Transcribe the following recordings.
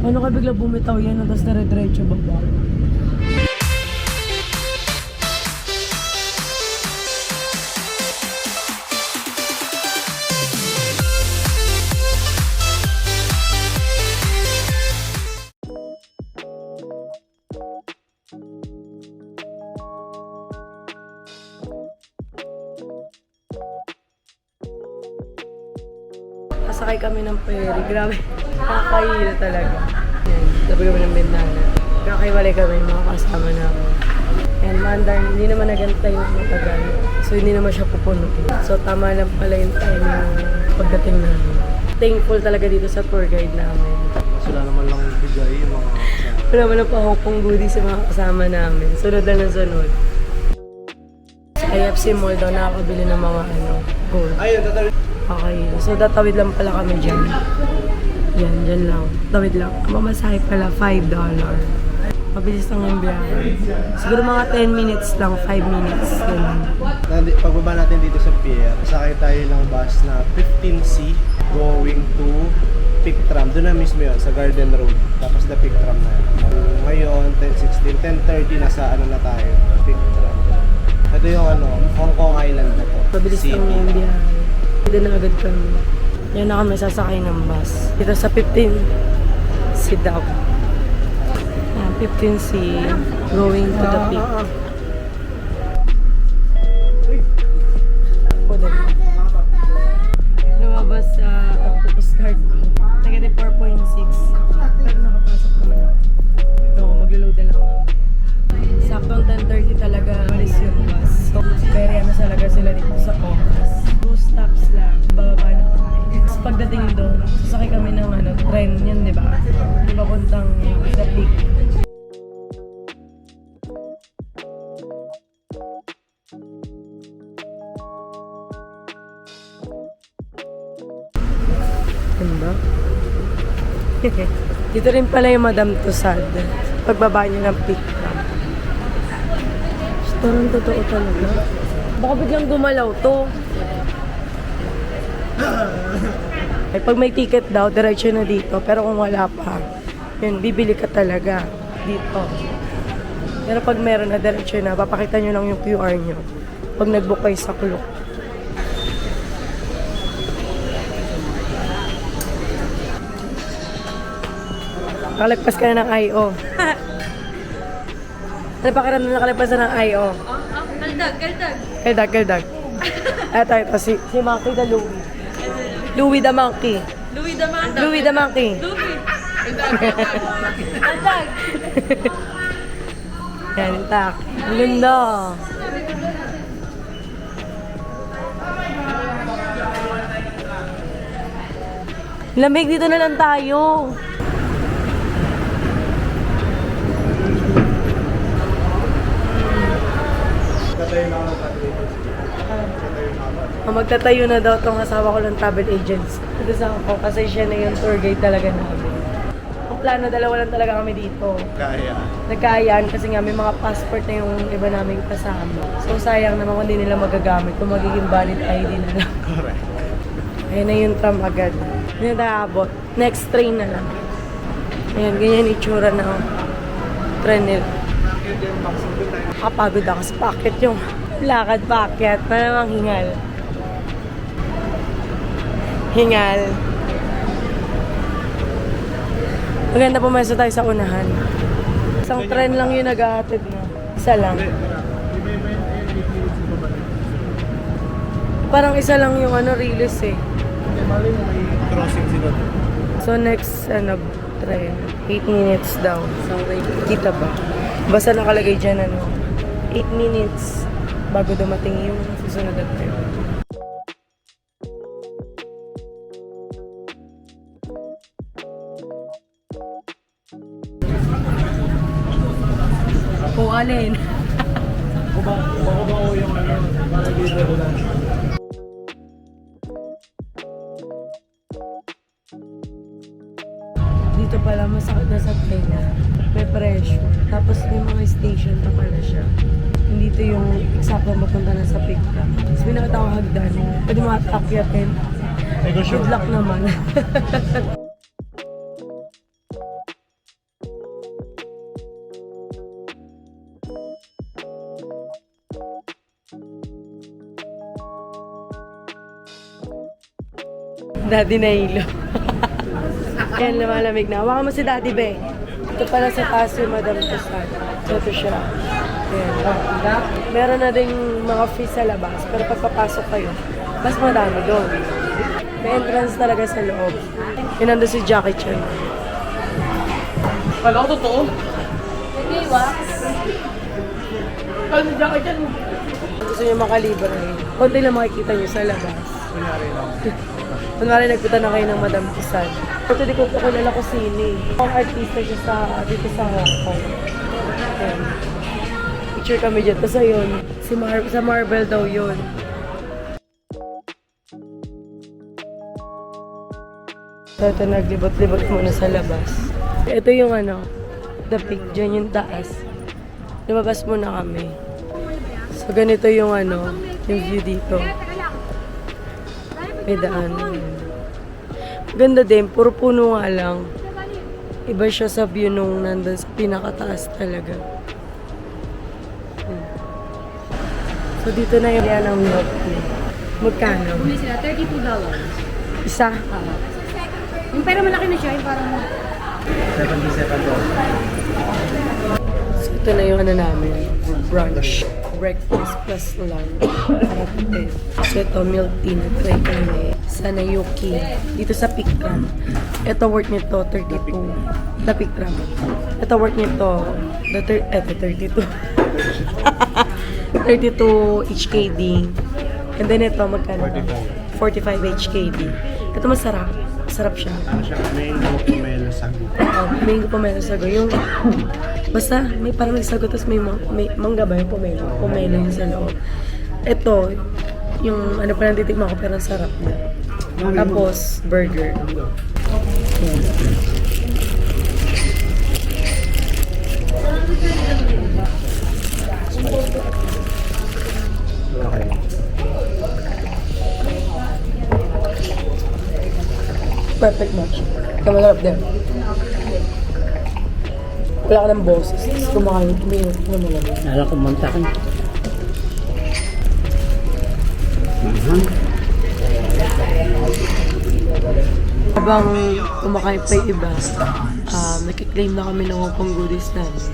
Ano ka bigla bumitaw yan, tapos nare-diretso baba? Kasakay kami ng ferry. Grabe. Nakakahilo talaga. Yan. Sabi kami ng bintana. Kakahiwalay kami yung mga kasama namin. And mandar, hindi naman nagantay ng matagal. So hindi naman siya pupuno. So tama lang pala yung time yung pagdating namin. Thankful talaga dito sa tour guide namin. Sila naman lang bigay yung mga... Wala naman pa akong goodies sa mga kasama namin. Sunod na ng sunod. Sa IFC Mall daw nakakabili ng mga gold. Ayun, tatawid. Okay, so tatawid lang pala kami dyan. Yan, dyan lang. Tawid lang. Ang mamasahe pala, $5. Mabilis lang yung biyahe. Siguro mga 10 minutes lang, 5 minutes. Ganun. Pagbaba natin dito sa pier, sakay tayo ng bus na 15C going to Pick Tram. Doon na mismo yun, sa Garden Road. Tapos na Pick Tram na yun. Ngayon, 10:16, 10:30, nasa ano na tayo, Pick Tram. Ito yung Hong Kong Island na to. Mabilis lang yung biyahe. Hindi na agad kami. Yan na kami sasakay ng bus. Dito sa 15C daw. 15C going to the peak. Lumabas sa octopus card ko. Negative 4.6. Pero nakapasok naman ako. Ito, mag-load na lang ako. Saktong 10:30 talaga alis yung bus. So, very talaga sila dito sa oras. 2 stops lang. Bababa na kami. Tapos pagdating doon, sasakay kami ng tren yun, di ba? Papuntang the peak. Diba? Dito rin pala yung Madame Tussauds. Pagbaba niyo ng peak. Parang totoo talaga. Baka biglang gumalaw to. Ay, pag may ticket daw, diretso na dito. Pero kung wala pa, yun, bibili ka talaga dito. Pero pag meron na diretso na, papakita nyo lang yung QR nyo. Pag nag-book kayo sa Klook. Nakalagpas ka na ng I.O. Ano pa karam na nakalagpas na ng I.O? Kaldag. Ito, si Monkey the Louie. Louie the Monkey. Louie the Monkey. Kaldag. Yan, tak. Ang ganda. Lamig, dito na lang tayo. Magtatayo na daw itong asawa ko ng travel agents. Ito sa ako kasi siya na yung tour guide talaga namin. Ang plano, dalawa lang talaga kami dito. Nagkayaan kasi nga may mga passport na yung iba namin kasama. So sayang naman kung hindi nila magagamit. Kung magiging valid ID na lang. Correct. Ayun na yung tram agad. Hindi na naabot. Next train na lang. Ayan, ganyan itsura na train nila. Kapagod ako sa packet yung lakad packet. Malamang hingal. Hingal. Maganda pumesto tayo sa unahan. Isang tren lang yung nag-ahatid na. Isa lang. Parang isa lang yung release eh. Crossing sila doon. So next, tren. 8 minutes daw. So, kita ba? Basta nakalagay dyan 8 minutes bago dumating yung susunod na tren. Kung alin. Bako yung dito ko lang. Dito pala, masakit na sa tenga. May pressure. Tapos may mga station na pala siya. Hindi ito yung eksakto mapunta na sa peak ka. Tapos may nakita akong hagdan. Pwede matakyatin. Good luck naman. Daddy na hilo. Yan, lumalamig na. Hawakan mo si Daddy, be. Ito pala sa taas yung Madam Tussauds. So, ito siya. Ayan. Meron na ding mga fees sa labas, pero pagpapasok kayo, mas marami doon. May entrance talaga sa loob. Yun nandun si Jackie Chan. Kala ko totoo. Hindi, wax. Kala si Jackie Chan. Gusto nyo makalibre. Konti lang makikita nyo sa labas. Kunyari lang. Kunwari nagpunta na kayo ng Madam Tussauds. Ito di ko kilala ko sini. Ang artista siya dito sa Hong Kong. Ayan. Picture kami dyan. Tapos ayun, sa Marvel daw yun. So ito naglibot-libot muna sa labas. Ito yung the peak. Dyan yung taas. Lumabas muna kami. So ganito yung yung view dito. May daan. Ganda din, puro puno nga lang. Iba siya sa view nung nandun sa pinakataas talaga. So dito na yung yan ang milk tea. Magkano? Bumili sila, $32. Isa? Yung pero malaki na siya, yung parang... 77 doon. So ito na yung namin. Brunch. Breakfast plus lunch. Sarap din. So ito, milk tea na try kami. Sa Nayuki. Dito sa Pikram. Ito worth nito, 32. Sa Pikram. Ito worth nito, 32. 32 HKD. And then ito, magkano? 45 HKD. Ito masarap. Masarap siya. Ano siya? Mango pomelo sago. Mango pomelo sago. Yung, basta may parang may sago, tapos may mangga ba yung pomelo? Pomelo yung sa loob. Ito, yung pa nang titikman ko, pero ang sarap na. Tapos, burger. Yan. Okay. Perfect match. Kaya masarap din. Wala ka ng boses. Kumakain, umiinit na malamig. Nala ko mantakin. Habang kumakain pa yung iba, nakiklaim na kami ng Hong Kong goodies namin.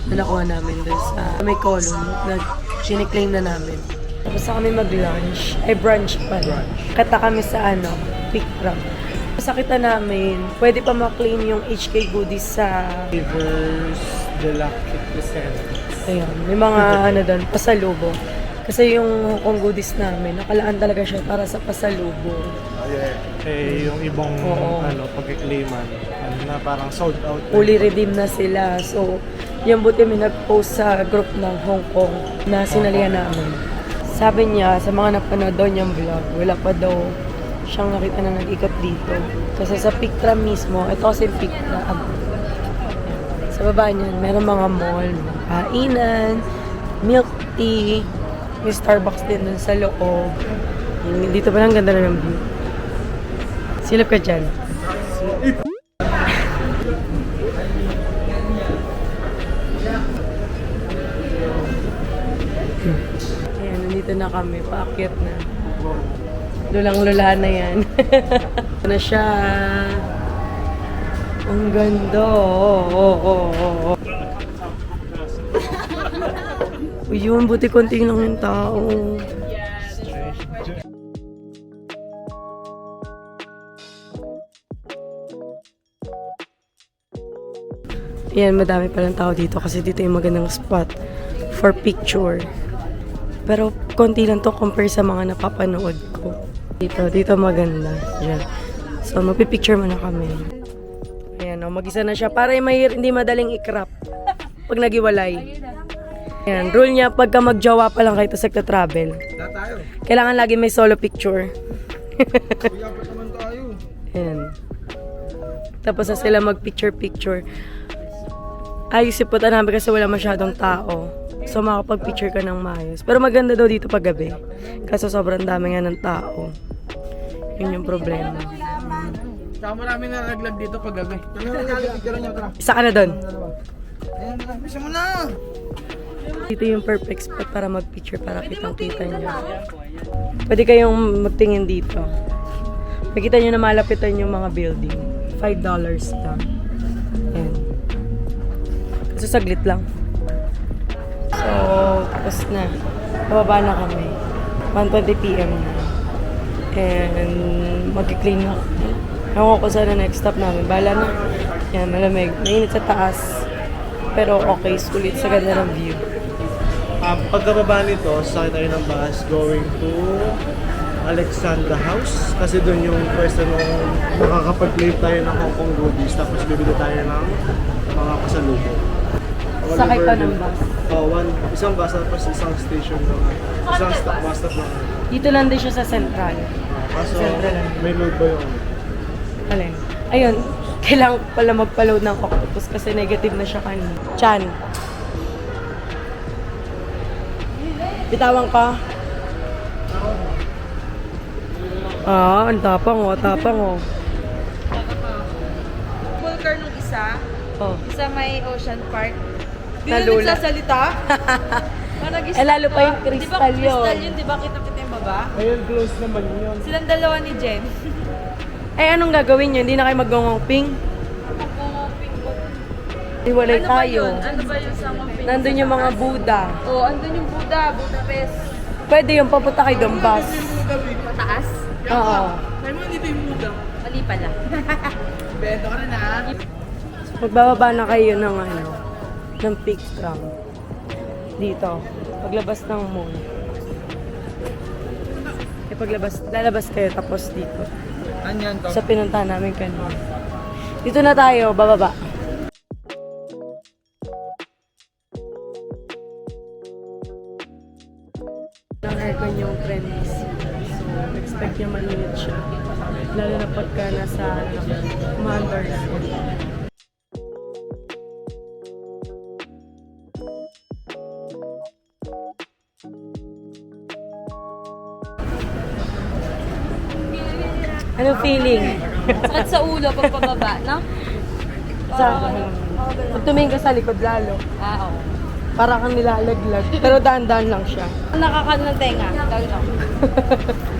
Na nakuha namin doon sa may column na siniklaim na namin. Tapos na kami mag-lunch, brunch pa. Kata kami sa Pikram. Sa kita namin, pwede pa maklaim yung HK goodies sa... Flavors, deluxe percent. Ayan, may mga doon, pasalubong. Kasi yung Hong Kong goodies namin, nakalaan talaga siya para sa pasalubong. Eh, yung ibang pag-claiman, na parang sold out. Fully redeem na sila. So, yung buti may nag-post sa group ng Hong Kong na sinalihan namin. Sabi niya, sa mga napanood daw niyang vlog, wala pa daw siyang nakita na nag-ikot dito. Kasi sa Pikram mismo, ito kasi Pikram. Sa baba niyan, meron mga mall, mga kainan, milk tea, may Starbucks din dun sa loob. Dito pa lang ganda na ng view. Silip ka dyan. Ayan, nandito na kami. Paakyat na. Lulang-lula na yan. Ito na siya. Ang ganda. Uy, yun, buti konti lang yung tao. Yan, madami palang tao dito kasi dito yung magandang spot for picture. Pero konti lang to compare sa mga napapanood ko. Dito maganda. Diyan. So, magpipicture muna kami. Ayan, mag-isa na siya para hindi madaling i-crop pag nagiwalay. Ayan, rule niya, pagka magjowa pa lang kayo sa travel, kailangan lagi may solo picture. Ayan. Tapos na sila mag-picture-picture. Ayos yung puta namin kasi wala masyadong tao. So makapag-picture ka ng maayos. Pero maganda daw dito pag gabi. Kaso sobrang dami nga ng tao. Yun yung problema. Saka maraming nalaglag dito pag gabi. Isa ka na doon. Bisa mo na! Dito yung perfect spot para mag-picture para kitang-kita nyo. Pwede kayong magtingin dito. Makita nyo na malapitan yung mga building. $5 lang. Ayan. So, saglit lang. So, tapos na. Bababa na kami. 1:20 p.m. na. And mag-clean na. Ewan ko saan na next stop namin. Bala na. Yan, malamig. Mainit sa taas. Pero okay, sulit sa ganda ng view. Pagkababa nito, sasakay tayo ng bus going to Alexandra House. Kasi doon yung first nung makakapag-play tayo ng Hong Kong goodies. Tapos bibili tayo ng mga pasalubong. Sakay pa ng bus. Isang bus tapos isang station lang. Isang bus stop lang. Dito lang din siya sa Central. Kaso Central lang. may load ba yung Alin? Ayun, kailangan ko pala magpa-load ng octopus kasi negative na siya kanina. Chan. Bitawan ka. Ang tapang oh, tapang oh. Full car nung isa, Oh. isa may Ocean Park. Di Nalula. na nagsasalita. Eh, lalo pa yung crystal Di ba yun. crystal yun? Di ba kita-kita yung baba? Ayun, close naman yun. Silang dalawa ni Jen. Eh, anong gagawin nyo? Hindi na kayo mag-ngongping? Iwalay Ano ba tayo. yun? Ano ba yun sa mga Pink? Nandun yung mga Buddha. Oo, andun yung Budapest. Pwede yung papunta kay Donbass. Mataas? Oo. Sabi mo dito yung muda. Mali pala. Bento ka na na. Magbababa na kayo ng ng peak tram. Dito. Paglabas ng mall. Lalabas kayo tapos dito. Anyan to. Sa pinuntahan namin kanina. Dito na tayo, bababa. Ang aircon yung premise. So, expect niya mainit siya. Lalo na pagka nasa commander. Anong feeling? Sakit sa ulo pag pababa, no? Sa, pag tumingin ka sa likod lalo. Oo. Para kang nilalaglag. Pero dahan-dahan lang siya. Nakakano ng tenga. Gawin ako.